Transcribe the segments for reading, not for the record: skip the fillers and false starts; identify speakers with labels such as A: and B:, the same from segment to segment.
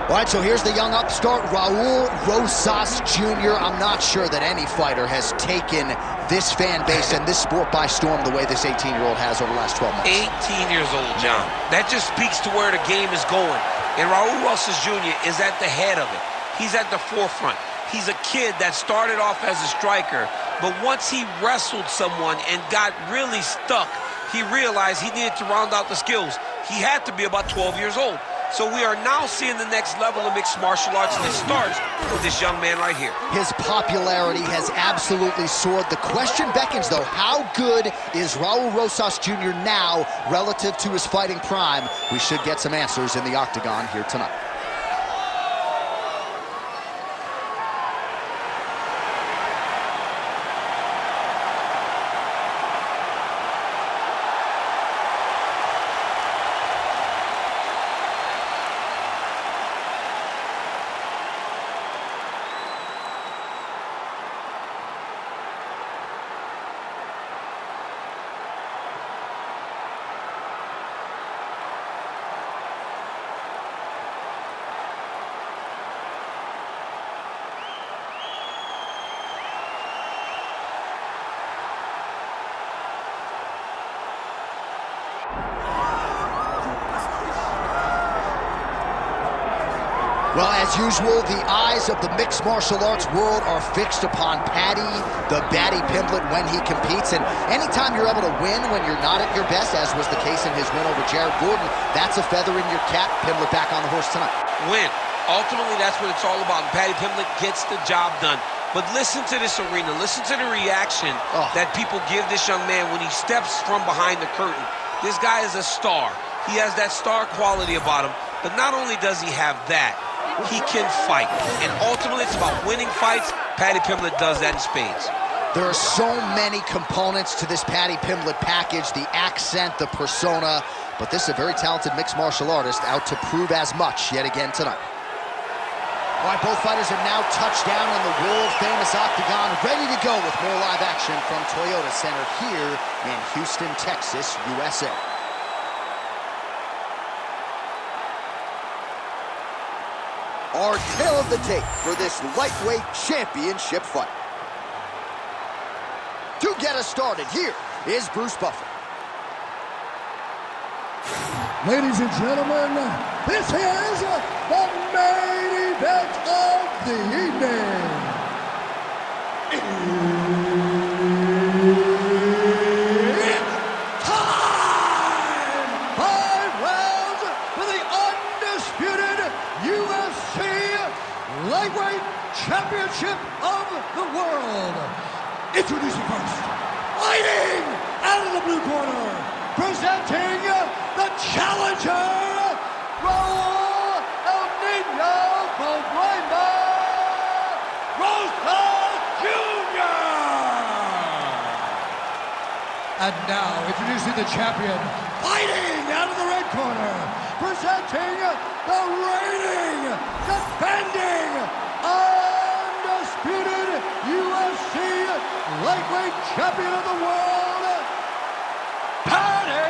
A: All right, so here's the young upstart, Raul Rosas Jr. I'm not sure that any fighter has taken this fan base and this sport by storm the way this 18-year-old has over the last 12 months.
B: 18 years old, John. That just speaks to where the game is going. And Raul Rosas Jr. is at the head of it. He's at the forefront. He's a kid that started off as a striker, but once he wrestled someone and got really stuck, he realized he needed to round out the skills. He had to be about 12 years old. So we are now seeing the next level of mixed martial arts, and it starts with this young man right here.
A: His popularity has absolutely soared. The question beckons, though, how good is Raul Rosas Jr. now relative to his fighting prime? We should get some answers in the octagon here tonight. Well, as usual, the eyes of the mixed martial arts world are fixed upon Paddy Pimblett when he competes. And anytime you're able to win when you're not at your best, as was the case in his win over Jared Gordon, that's a feather in your cap. Pimblett back on the horse tonight.
B: Win. Ultimately, that's what it's all about. And Paddy Pimblett gets the job done. But listen to this arena. Listen to the reaction that people give this young man when he steps from behind the curtain. This guy is a star. He has that star quality about him. But not only does he have that, he can fight. And ultimately, it's about winning fights. Paddy Pimblett does that in spades.
A: There are so many components to this Paddy Pimblett package, the accent, the persona, but this is a very talented mixed martial artist out to prove as much yet again tonight. All right, both fighters have now touched down in the world-famous octagon, ready to go with more live action from Toyota Center here in Houston, Texas, USA. Our tale of the tape for this lightweight championship fight. To get us started, here is Bruce Buffer.
C: Ladies and gentlemen, this is the main event of the evening. It's time! 5 rounds for the undisputed UFC Lightweight Championship of the World. Introducing first, fighting out of the blue corner, presenting the challenger, Raul Rosas Jr. And now, introducing the champion, fighting out of the red corner, presenting the reigning, defending, undisputed UFC lightweight champion of the world, Paddy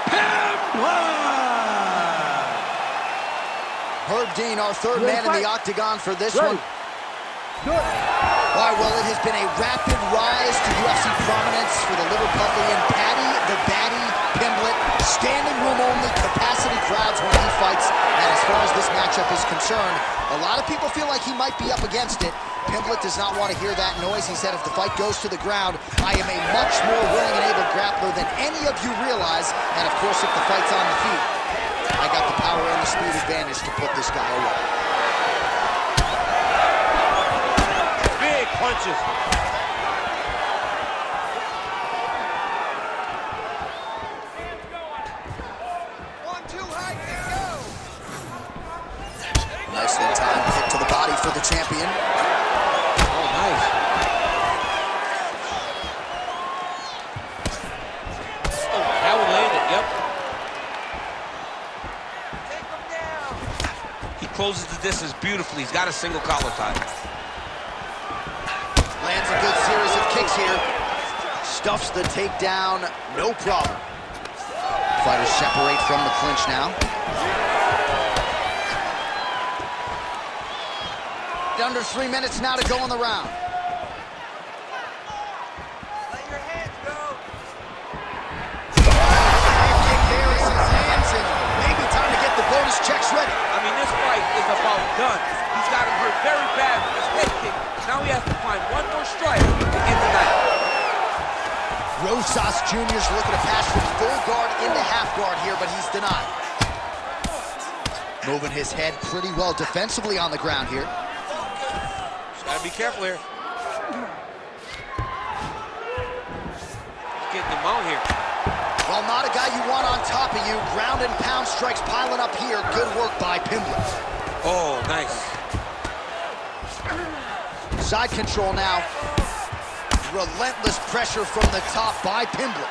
C: Pimblett.
A: Herb Dean, our third man in the octagon for this one.
C: Good.
A: All right, well, it has been a rapid rise to UFC prominence for the Liverpudlian Paddy Pimblett. Standing room only, capacity crowds when he fights. And as far as this matchup is concerned, a lot of people feel like he might be up against it. Pimblett does not want to hear that noise. He said if the fight goes to the ground, I am a much more willing and able grappler than any of you realize. And of course, if the fight's on the feet, I got the power and the speed advantage to put this guy away.
B: Big punches.
A: Nicely timed hit to the body for the champion.
B: Oh, nice. Oh, that one landed, yep. He closes the distance beautifully. He's got a single collar tie.
A: Lands a good series of kicks here. Stuffs the takedown, no problem. Fighters separate from the clinch now. Under 3 minutes now to go in the round.
B: Let your hands go.
A: Kick there as his hands, and maybe time to get the bonus checks ready.
B: I mean, this fight is about done. He's got him hurt very bad with his head kick. Now he has to find one more strike to end the night.
A: Rosas Jr.'s looking to pass from full guard into half guard here, but he's denied. Moving his head pretty well defensively on the ground here.
B: Gotta be careful here. Getting the mount here.
A: Well, not a guy you want on top of you. Ground and pound strikes piling up here. Good work by Pimblett.
B: Oh, nice.
A: Side control now. Relentless pressure from the top by Pimblett.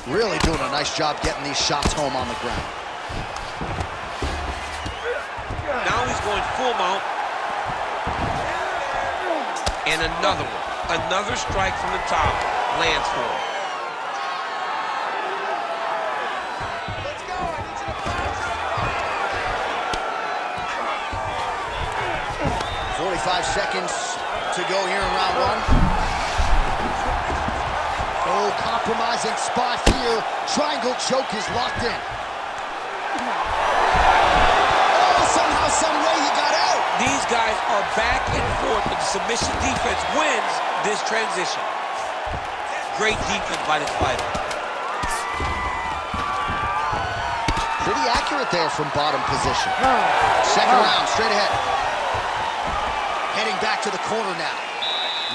A: Really doing a nice job getting these shots home on the ground.
B: Now he's going full mount. And another one. Another strike from the top. Lands for him.
D: Let's go. I need you to punch.
A: 45 seconds to go here in round one. Oh, compromising spot here. Triangle choke is locked in. Somehow, some way he got out.
B: These guys are back and forth, but the submission defense wins this transition. Great defense by this fighter.
A: Pretty accurate there from bottom position. Second round, straight ahead. Heading back to the corner now.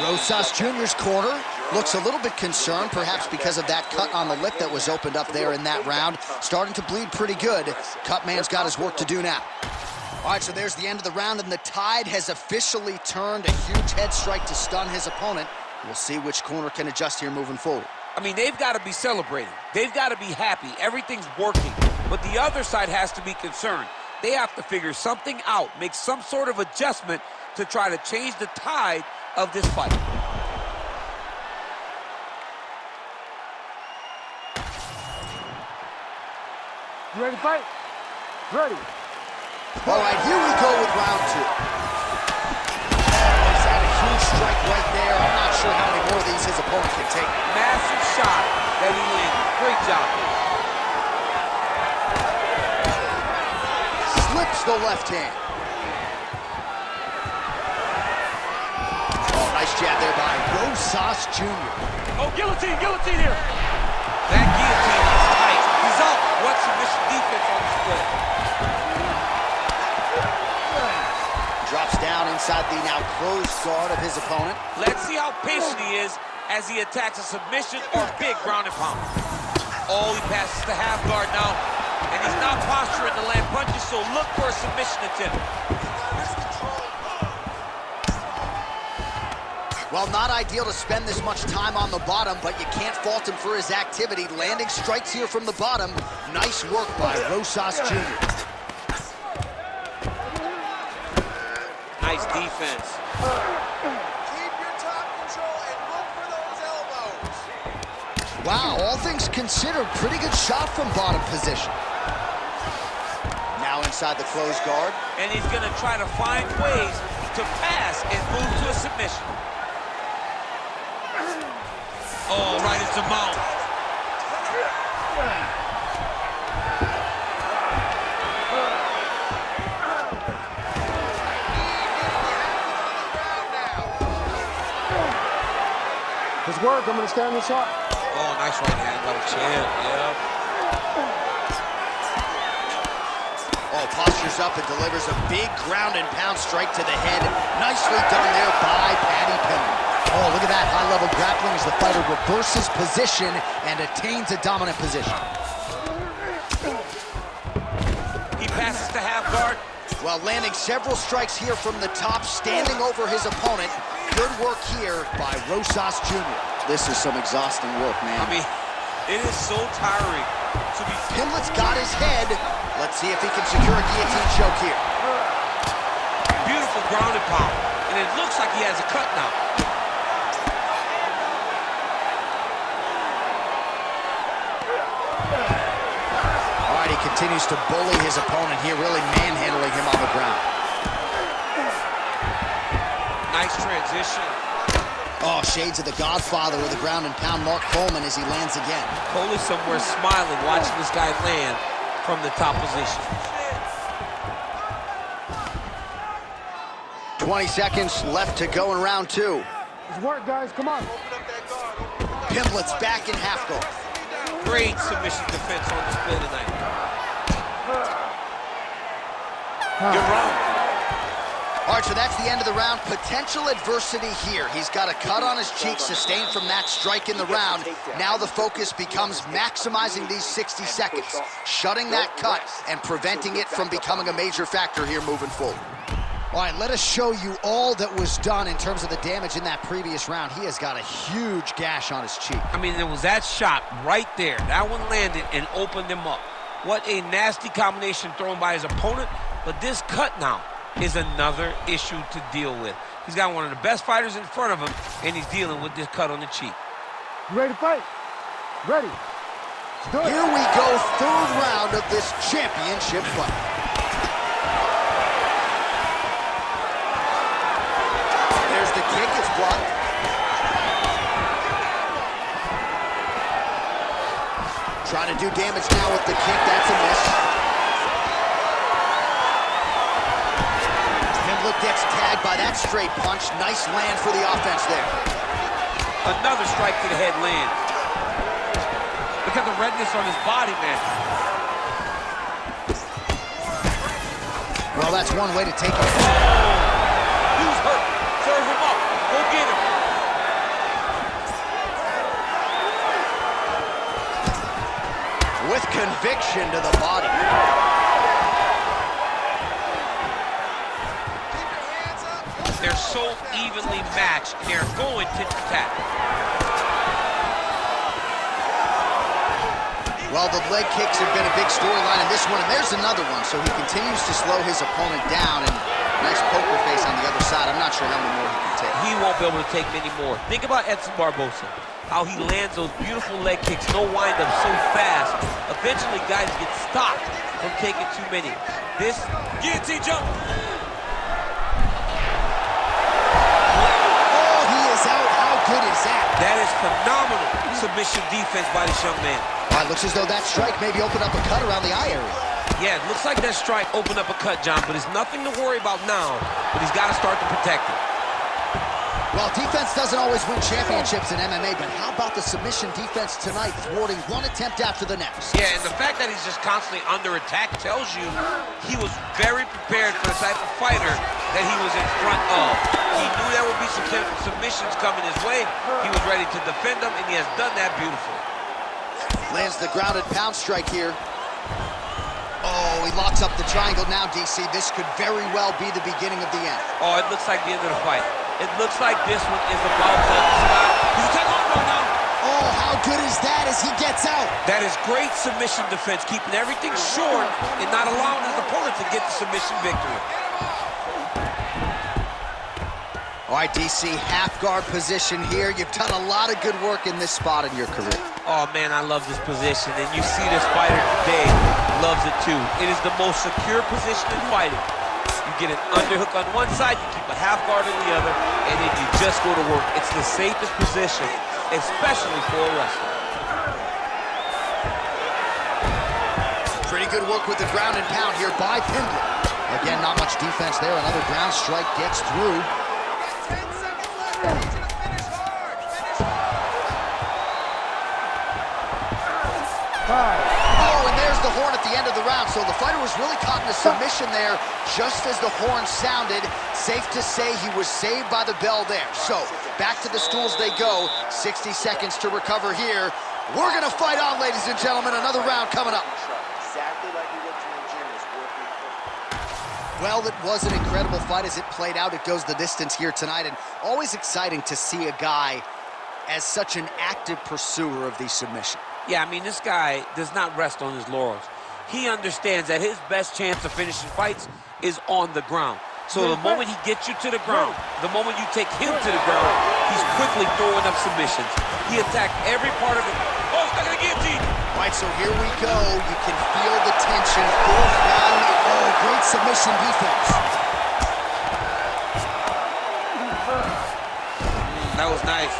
A: Rosas Jr.'s corner looks a little bit concerned, perhaps because of that cut on the lip that was opened up there in that round. Starting to bleed pretty good. Cutman's got his work to do now. All right, so there's the end of the round, and the tide has officially turned. A huge head strike to stun his opponent. We'll see which corner can adjust here moving forward.
B: I mean, they've got to be celebrating. They've got to be happy. Everything's working. But the other side has to be concerned. They have to figure something out, make some sort of adjustment to try to change the tide of this fight.
D: You ready to fight? Ready.
A: All right, here we go with round two. He's had a huge strike right there. I'm not sure how many more of these his opponent can take.
B: Massive shot that he landed. Great job.
A: Slips the left hand. Oh, nice jab there by Rosas Jr.
B: Oh, guillotine, guillotine here. That guillotine is tight. He's up. What submission defense on the split.
A: Drops down inside the now closed guard of his opponent.
B: Let's see how patient he is as he attacks a submission or big ground and pound. Oh, he passes the half guard now. And he's not posturing to land punches, so look for a submission attempt.
A: Well, not ideal to spend this much time on the bottom, but you can't fault him for his activity. Landing strikes here from the bottom. Nice work by Rosas Jr.
B: Nice defense.
D: Keep your top control and look for those elbows.
A: Wow, all things considered, pretty good shot from bottom position. Now inside the closed guard.
B: And he's going to try to find ways to pass and move to a submission. Oh, right into mount.
D: His work, I'm gonna stand this up.
B: Oh, nice right hand by the chin. Yeah.
A: Oh, postures up and delivers a big ground and pound strike to the head. Nicely done there by Paddy Pimblett. Oh, look at that high-level grappling as the fighter reverses position and attains a dominant position.
B: He passes to half guard.
A: Well, landing several strikes here from the top, standing over his opponent. Good work here by Rosas Jr. This is some exhausting work, man.
B: I mean, it is so tiring to be...
A: Pimblett's got his head. Let's see if he can secure a guillotine choke here.
B: Beautiful ground and pound. And it looks like he has a cut now.
A: continues to bully his opponent here, really manhandling him on the ground.
B: Nice transition.
A: Oh, shades of the Godfather of the ground and pound, Mark Coleman, as he lands again.
B: Cole is somewhere smiling, watching this guy land from the top position.
A: 20 seconds left to go in round two.
C: Good work, guys. Come on.
A: Pimblett's back in half guard.
B: Great submission defense on display tonight. Good round.
A: All right, so that's the end of the round. Potential adversity here. He's got a cut on his cheek sustained from that strike in the round. Now the focus becomes maximizing these 60 seconds, shutting that cut and preventing it from becoming a major factor here moving forward. All right, let us show you all that was done in terms of the damage in that previous round. He has got a huge gash on his cheek.
B: I mean, there was that shot right there. That one landed and opened him up. What a nasty combination thrown by his opponent. But this cut now is another issue to deal with. He's got one of the best fighters in front of him, and he's dealing with this cut on the cheek.
C: You ready to fight? Ready. Good.
A: Here we go, third round of this championship fight. There's the kick, it's blocked. Trying to do damage now with the kick, that's a miss. Pimblett gets tagged by that straight punch. Nice land for the offense there.
B: Another strike to the head lands. Look at the redness on his body, man.
A: Well, that's one way to take it.
B: He's hurt. Serve him up. Go get him.
A: With conviction to the body.
B: They're so evenly matched. They're going tit-for-tat.
A: Well, the leg kicks have been a big storyline in this one, and there's another one. So he continues to slow his opponent down, and nice poker face on the other side. I'm not sure how many more he can take.
B: He won't be able to take many more. Think about Edson Barbosa. How he lands those beautiful leg kicks, no wind-up, so fast. Eventually, guys get stopped from taking too many. This guillotine jump.
A: Good is that?
B: That is phenomenal submission defense by this young man.
A: All right, looks as though that strike maybe opened up a cut around the eye area.
B: Yeah, it looks like that strike opened up a cut, John, but it's nothing to worry about now, but he's got to start to protect it.
A: Well, defense doesn't always win championships in MMA, but how about the submission defense tonight, thwarting one attempt after the next?
B: Yeah, and the fact that he's just constantly under attack tells you he was very prepared for the type of fighter that he was in front of. He knew there would be some submissions coming his way. He was ready to defend them, and he has done that beautifully.
A: Lands the grounded pound strike here. Oh, he locks up the triangle now, DC. This could very well be the beginning of the end.
B: Oh, it looks like the end of the fight. It looks like this one is about to stop. He's taking off right now.
A: Oh, how good is that as he gets out?
B: That is great submission defense, keeping everything short and not allowing his opponent to get the submission victory.
A: All right, DC, half guard position here. You've done a lot of good work in this spot in your career.
B: Oh, man, I love this position, and you see this fighter today loves it too. It is the most secure position in fighting. You get an underhook on one side, you keep a half guard on the other, and then you just go to work. It's the safest position, especially for a wrestler.
A: Pretty good work with the ground and pound here by Pimblett. Again, not much defense there. Another ground strike gets through.
D: 10 seconds left. I need you to finish hard. Finish hard.
C: 5.
A: Oh, and there's the horn at the end of the round. So the fighter was really caught in a submission there just as the horn sounded. Safe to say he was saved by the bell there. So back to the stools they go. 60 seconds to recover here. We're going to fight on, ladies and gentlemen. Another round coming up.
D: Exactly like we looked in the gym is working.
A: Well, it was an incredible fight as it played out. It goes the distance here tonight, and always exciting to see a guy as such an active pursuer of these submissions.
B: Yeah, I mean, this guy does not rest on his laurels. He understands that his best chance of finishing fights is on the ground. So the moment he gets you to the ground, the moment you take him to the ground, he's quickly throwing up submissions. He attacked every part of it. Oh, he's not going to guillotine.
A: right, so here we go. You can feel the tension. Fourth round. Oh, great submission defense.
B: That was nice.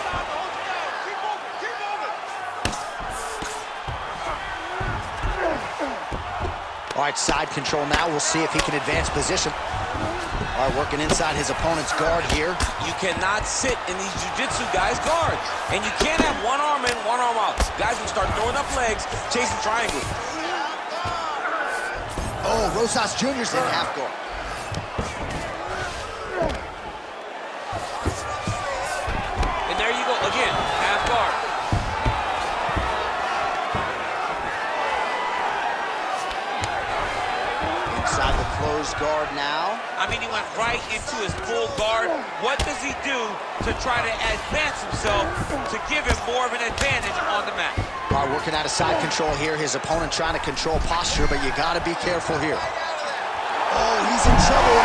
A: All right, side control now. We'll see if he can advance position. All right, working inside his opponent's guard here.
B: You cannot sit in these jiu-jitsu guys' guards. And you can't have one arm in, one arm out. Guys will start throwing up legs, chasing triangles.
A: Oh, Rosas Jr.'s in half guard.
B: And there you go, again, half guard.
A: Inside the closed guard now.
B: I mean, he went right into his full guard. What does he do to try to advance himself to give him more of an advantage on the mat?
A: All right, working out of side control here. His opponent trying to control posture, but you got to be careful here. Oh, he's in trouble.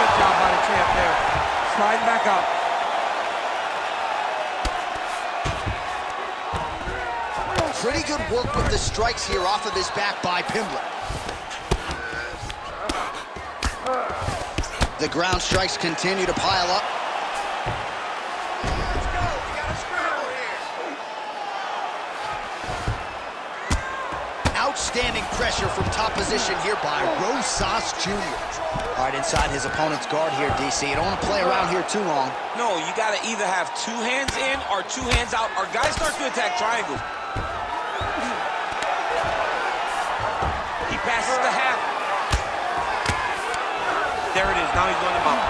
E: Good job by the champ there. Sliding back up.
A: Pretty good work with the strikes here off of his back by Pimblett. The ground strikes continue to pile up.
D: Let's go. We got a scramble here.
A: Outstanding pressure from top position here by Rosas Jr. All right, inside his opponent's guard here, DC. You don't want to play around here too long.
B: No, you got to either have two hands in or two hands out, or guys start to attack triangles. He passes the half. There it is. Now he's going to mount.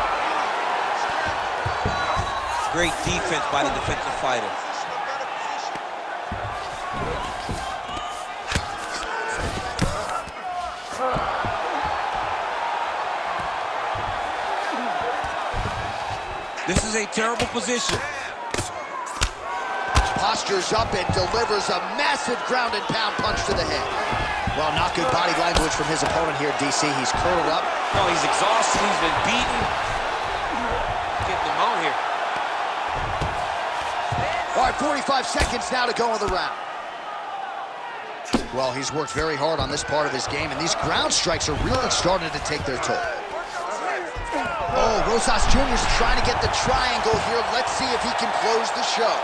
B: Great defense by the defensive fighter. This is a terrible position.
A: Postures up and delivers a massive ground and pound punch to the head. Well, not good body language from his opponent here, DC. He's curled up.
B: No, he's exhausted. He's been beaten. Getting him out here.
A: All right, 45 seconds now to go in the round. Well, he's worked very hard on this part of his game, and these ground strikes are really starting to take their toll. Oh, Rosas Jr.'s trying to get the triangle here. Let's see if he can close the show.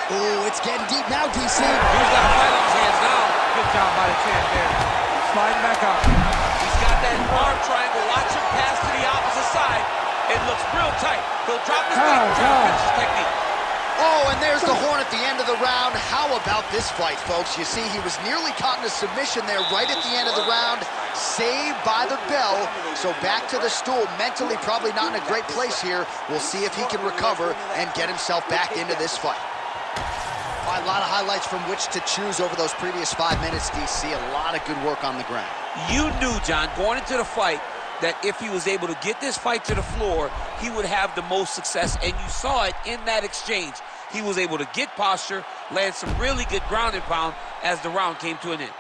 A: Oh, it's getting deep now, DC.
B: He's got a fight on his hands now.
E: Good job by the champ there. Sliding back up.
B: He's got that arm triangle. Watch him pass to the opposite side. It looks real tight. He'll drop his back and try to finish his technique.
A: Oh, and there's the horn at the end of the round. How about this fight, folks? You see, he was nearly caught in a submission there right at the end of the round. Saved by the bell. So back to the stool. Mentally probably not in a great place here. We'll see if he can recover and get himself back into this fight. All right, a lot of highlights from which to choose over those previous 5 minutes, DC. A lot of good work on the ground.
B: You knew, John, going into the fight, that if he was able to get this fight to the floor, he would have the most success, and you saw it in that exchange. He was able to get posture, land some really good ground and pound as the round came to an end.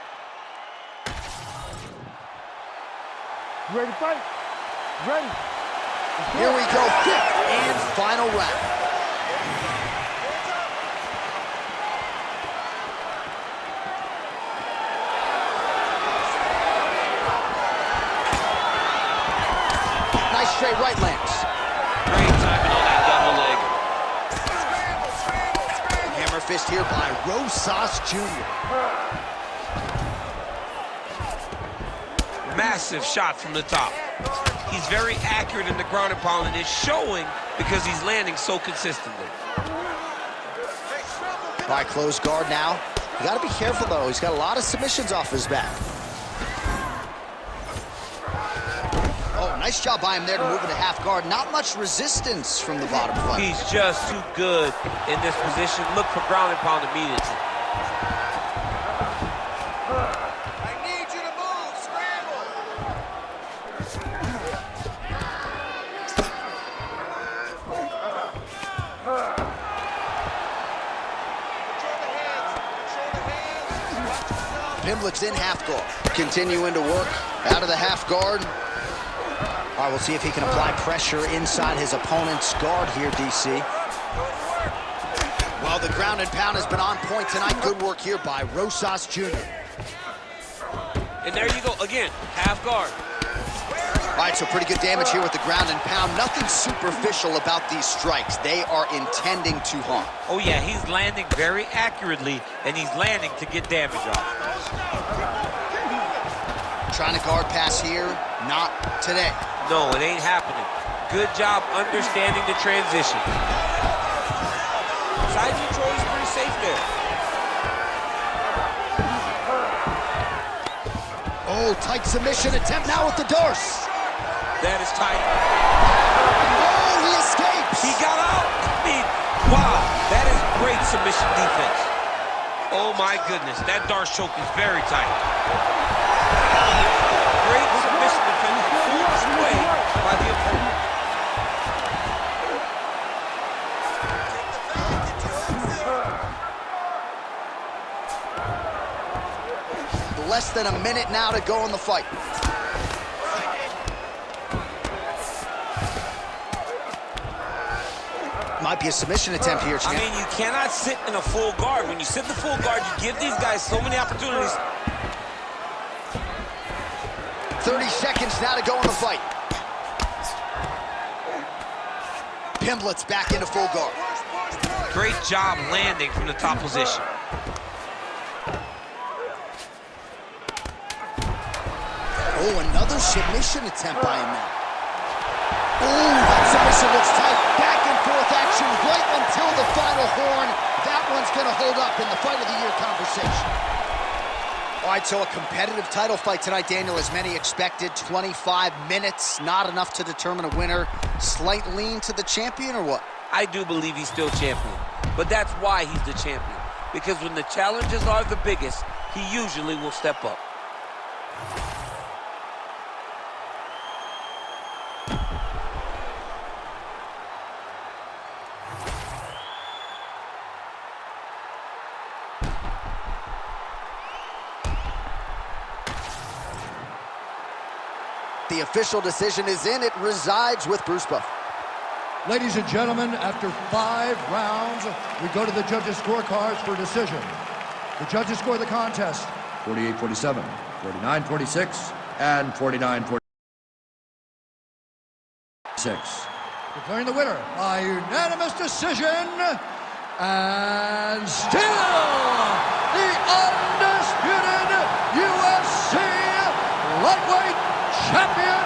E: You ready to fight? Ready.
A: Here we go, fifth and final round. Nice straight right lands.
B: Great timing on that double leg.
A: Hammer fist here by Rosas Jr.
B: Massive shot from the top. He's very accurate in the ground and pound, and it's showing because he's landing so consistently.
A: All right, closed guard now. You got to be careful, though. He's got a lot of submissions off his back. Oh, nice job by him there to move into half guard. Not much resistance from the bottom fighter.
B: He's just too good in this position. Look for ground and pound immediately.
D: I need you to move. Scramble.
A: Pimblett's in half guard. Continuing to work out of the half guard. All right, we'll see if he can apply pressure inside his opponent's guard here, DC. Well, Well, the ground and pound has been on point tonight. Good work here by Rosas Jr.
B: And there you go, again, half guard.
A: All right, so pretty good damage here with the ground and pound. Nothing superficial about these strikes. They are intending to harm.
B: Oh yeah, he's landing very accurately, and he's landing to get damage off.
A: Trying to guard pass here, not today.
B: No, it ain't happening. Good job understanding the transition. Side control is pretty safe there.
A: Oh, tight submission attempt now with the Dorse.
B: That is tight.
A: Oh, he escapes.
B: He got out. I mean, wow, that is great submission defense. Oh my goodness, that Darce choke is very tight. Great submission defense, forced away by the opponent.
A: Less than a minute now to go in the fight. Might be a submission attempt here, champ.
B: I mean, you cannot sit in a full guard. When you sit in the full guard, you give these guys so many opportunities.
A: 30 seconds now to go in the fight. Pimblett's back into full guard.
B: Great job landing from the top position.
A: Oh, another submission attempt by him now. Oh, that submission looks tight. Back and forth action right until the final horn. That one's going to hold up in the fight of the year conversation. All right, so a competitive title fight tonight, Daniel, as many expected. 25 minutes, not enough to determine a winner. Slight lean to the champion or what?
B: I do believe he's still champion, but that's why he's the champion. Because when the challenges are the biggest, he usually will step up.
A: The official decision is in. It resides with Bruce Buffer.
C: Ladies and gentlemen, after 5 rounds, we go to the judges' scorecards for decision. The judges score the contest 48-47, 49-46, and 49-46. Declaring the winner by unanimous decision, and still the undisputed UFC lightweight champion,